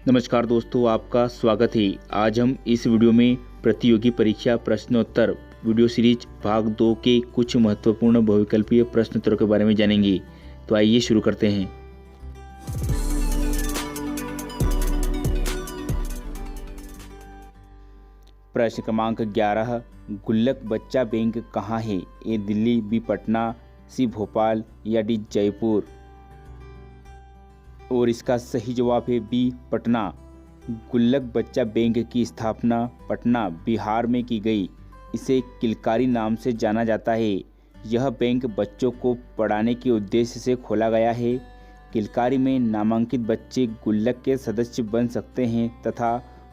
नमस्कार दोस्तों, आपका स्वागत है। आज हम इस वीडियो में प्रतियोगी परीक्षा प्रश्नोत्तर वीडियो सीरीज भाग 2 के कुछ महत्वपूर्ण बहुविकल्पीय प्रश्नोत्तरों के बारे में जानेंगे। तो आइए शुरू करते हैं। प्रश्न क्रमांक 11, गुल्लक बच्चा बैंक कहाँ है? ए दिल्ली, बी पटना, सी भोपाल या डी जयपुर। और इसका सही जवाब है बी पटना। गुल्लक बच्चा बैंक की स्थापना पटना, बिहार में की गई। इसे किलकारी नाम से जाना जाता है। यह बैंक बच्चों को पढ़ाने के उद्देश्य से खोला गया है। किलकारी में नामांकित बच्चे गुल्लक के सदस्य बन सकते हैं तथा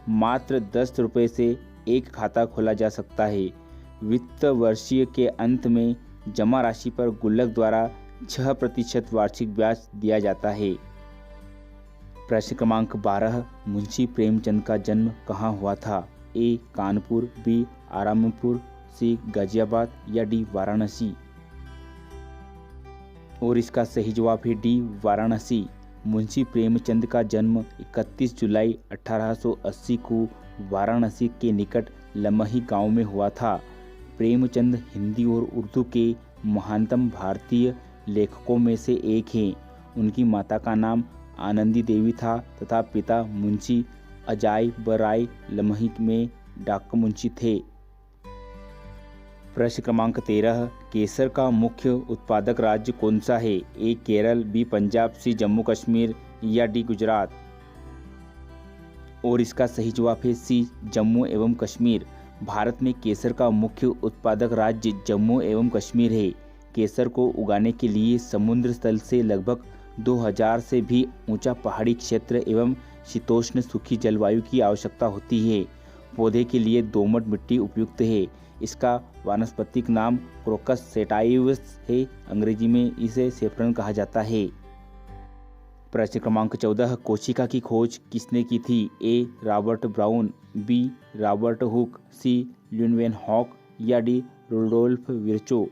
मात्र 10 रुपये से एक खाता खोला जा सकता है। वित्त वर्षीय के अंत में जमा राशि पर गुल्लक द्वारा 6% वार्षिक ब्याज दिया जाता है। प्रश्न क्रमांक 12, मुंशी प्रेमचंद का जन्म कहाँ हुआ था? ए कानपुर, बी आरामपुर, सी गाजियाबाद या डी वाराणसी। और इसका सही जवाब है डी वाराणसी। मुंशी प्रेमचंद का जन्म 31 जुलाई 1880 को वाराणसी के निकट लमही गांव में हुआ था। प्रेमचंद हिंदी और उर्दू के महानतम भारतीय लेखकों में से एक हैं। उनकी माता का नाम आनंदी देवी था तथा पिता मुंशी अजाय बराय लमही में डाक मुंशी थे। प्रश्न क्रमांक 13, केसर का मुख्य उत्पादक राज्य कौन सा है? ए केरल, बी पंजाब, सी जम्मू कश्मीर या डी गुजरात। और इसका सही जवाब है सी जम्मू एवं कश्मीर। भारत में केसर का मुख्य उत्पादक राज्य जम्मू एवं कश्मीर है। केसर को उगाने के लिए समुद्र तल से लगभग 2000 से भी ऊंचा पहाड़ी क्षेत्र एवं शीतोष्ण सूखी जलवायु की आवश्यकता होती है। पौधे के लिए दोमट मिट्टी उपयुक्त है। इसका वानस्पतिक नाम क्रोकस सेटाइवस है। अंग्रेजी में इसे सेफ्रन कहा जाता है। प्रश्न क्रमांक 14, कोशिका की खोज किसने की थी? A Robert Brown, B Robert Hooke, C Leeuwenhoek या डी रुडोल्फ विर्चो।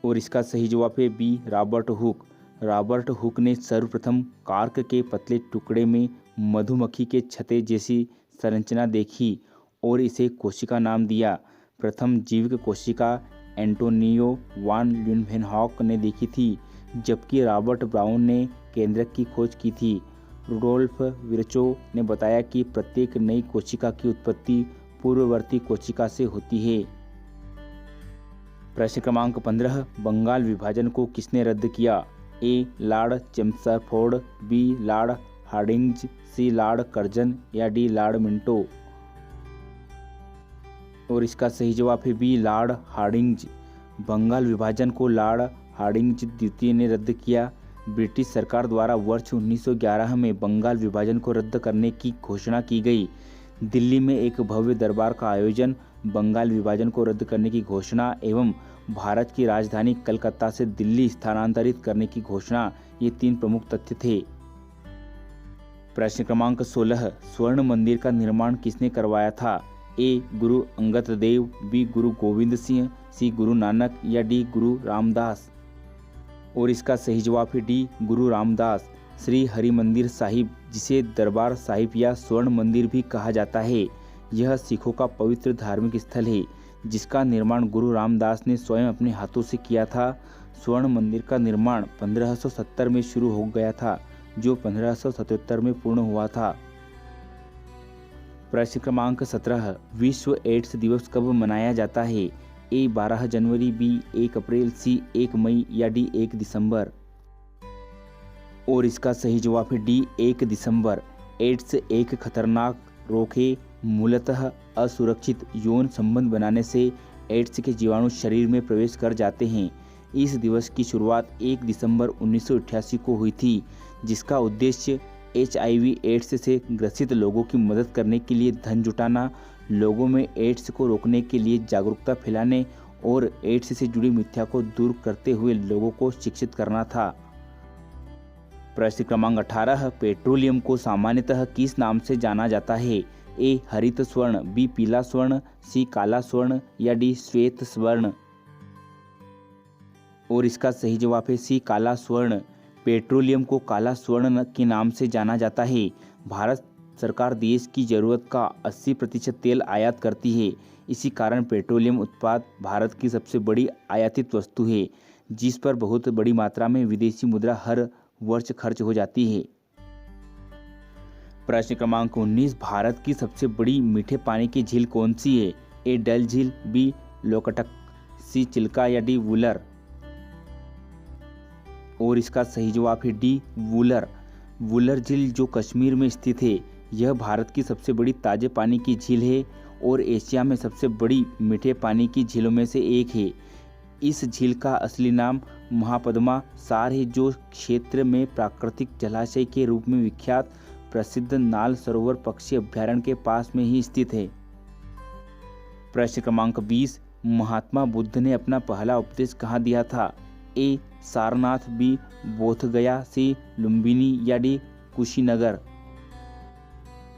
और इसका सही जवाब है B Robert Hooke. Robert Hooke ने सर्वप्रथम कार्क के पतले टुकड़े में मधुमक्खी के छत्ते जैसी संरचना देखी और इसे कोशिका नाम दिया। प्रथम जीवित कोशिका एंटोनियो वान ल्यूवेनहॉक ने देखी थी, जबकि रॉबर्ट ब्राउन ने केंद्रक की खोज की थी। रुडोल्फ विर्चो ने बताया कि प्रत्येक नई कोशिका की उत्पत्ति पूर्ववर्ती कोशिका से होती है। प्रश्न क्रमांक 15, बंगाल विभाजन को किसने रद्द किया? A lord Chelmsford, B lord Hardinge, C lord Curzon या डी लॉर्ड मिंटो। और इसका सही जवाब है बी लॉर्ड हार्डिंज। बंगाल विभाजन को लॉर्ड हार्डिंज द्वितीय ने रद्द किया। ब्रिटिश सरकार द्वारा वर्ष 1911 में बंगाल विभाजन को रद्द करने की घोषणा की गई। दिल्ली में एक भव्य दरबार का आयोजन, बंगाल विभाजन को रद्द करने की घोषणा एवं भारत की राजधानी कलकत्ता से दिल्ली स्थानांतरित करने की घोषणा, ये 3 प्रमुख तथ्य थे। प्रश्न क्रमांक 16, स्वर्ण मंदिर का निर्माण किसने करवाया था? ए गुरु अंगद देव, बी गुरु गोविंद सिंह, सी गुरु नानक या डी गुरु रामदास। और इसका सही जवाब है डी गुरु रामदास। श्री हरिमंदिर साहिब, जिसे दरबार साहिब या स्वर्ण मंदिर भी कहा जाता है, यह सिखों का पवित्र धार्मिक स्थल है, जिसका निर्माण गुरु रामदास ने स्वयं अपने हाथों से किया था। स्वर्ण मंदिर का निर्माण 1570 में शुरू हो गया था, जो 1577 में पूर्ण हुआ था। प्रश्न क्रमांक 17, विश्व एड्स दिवस कब मनाया जाता है? ए 12 जनवरी, बी 1 अप्रैल, सी 1 मई या डी 1 दिसंबर। और इसका सही जवाब है डी 1 दिसंबर। एड्स एक खतरनाक रोग है। मूलतः असुरक्षित यौन संबंध बनाने से एड्स के जीवाणु शरीर में प्रवेश कर जाते हैं। इस दिवस की शुरुआत 1 दिसंबर 1988 को हुई थी, जिसका उद्देश्य HIV एड्स से ग्रसित लोगों की मदद करने के लिए धन जुटाना, लोगों में एड्स को रोकने के लिए जागरूकता फैलाने और एड्स से जुड़ी मिथ्या को दूर करते हुए लोगों को शिक्षित करना था। प्रश्न क्रमांक 18, पेट्रोलियम को सामान्यतः किस नाम से जाना जाता है? ए हरित स्वर्ण, बी पीला स्वर्ण, सी काला स्वर्ण या डी श्वेत स्वर्ण। और इसका सही जवाब है सी काला स्वर्ण। पेट्रोलियम को काला स्वर्ण के नाम से जाना जाता है। भारत सरकार देश की ज़रूरत का 80% तेल आयात करती है। इसी कारण पेट्रोलियम उत्पाद भारत की सबसे बड़ी आयातित वस्तु है, जिस पर बहुत बड़ी मात्रा में विदेशी मुद्रा हर वर्ष खर्च हो जाती है। प्रश्न क्रमांक 19, भारत की सबसे बड़ी मीठे पानी की झील कौन सी है? ए डल झील, बी लोकटक, सी चिल्का या डी वुलर। और इसका सही जवाब है डी वुलर। वुलर झील जो कश्मीर में स्थित है, यह भारत की सबसे बड़ी ताजे पानी की झील है और एशिया में सबसे बड़ी मीठे पानी की झीलों में से एक है। इस झील का असली नाम महापद्मा सार है, जो क्षेत्र में प्राकृतिक जलाशय के रूप में विख्यात प्रसिद्ध नाल सरोवर पक्षी अभयारण्य के पास में ही स्थित है। प्रश्न क्रमांक 20, महात्मा बुद्ध ने अपना पहला उपदेश कहाँ दिया था? ए सारनाथ, बी बोधगया, सी लुम्बिनी या डी कुशीनगर।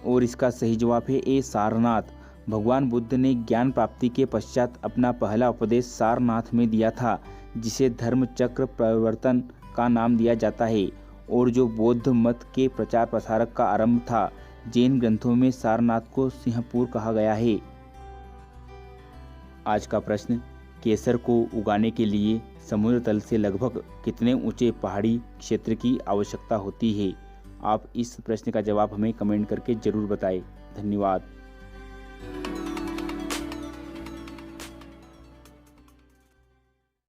और इसका सही जवाब है ए सारनाथ। भगवान बुद्ध ने ज्ञान प्राप्ति के पश्चात अपना पहला उपदेश सारनाथ में दिया था, जिसे धर्म चक्र प्रवर्तन का नाम दिया जाता है और जो बौद्ध मत के प्रचार प्रसारक का आरंभ था। जैन ग्रंथों में सारनाथ को सिंहपुर कहा गया है। आज का प्रश्न, केसर को उगाने के लिए समुद्र तल से लगभग कितने ऊंचे पहाड़ी क्षेत्र की आवश्यकता होती है? आप इस प्रश्न का जवाब हमें कमेंट करके जरूर बताएं। धन्यवाद।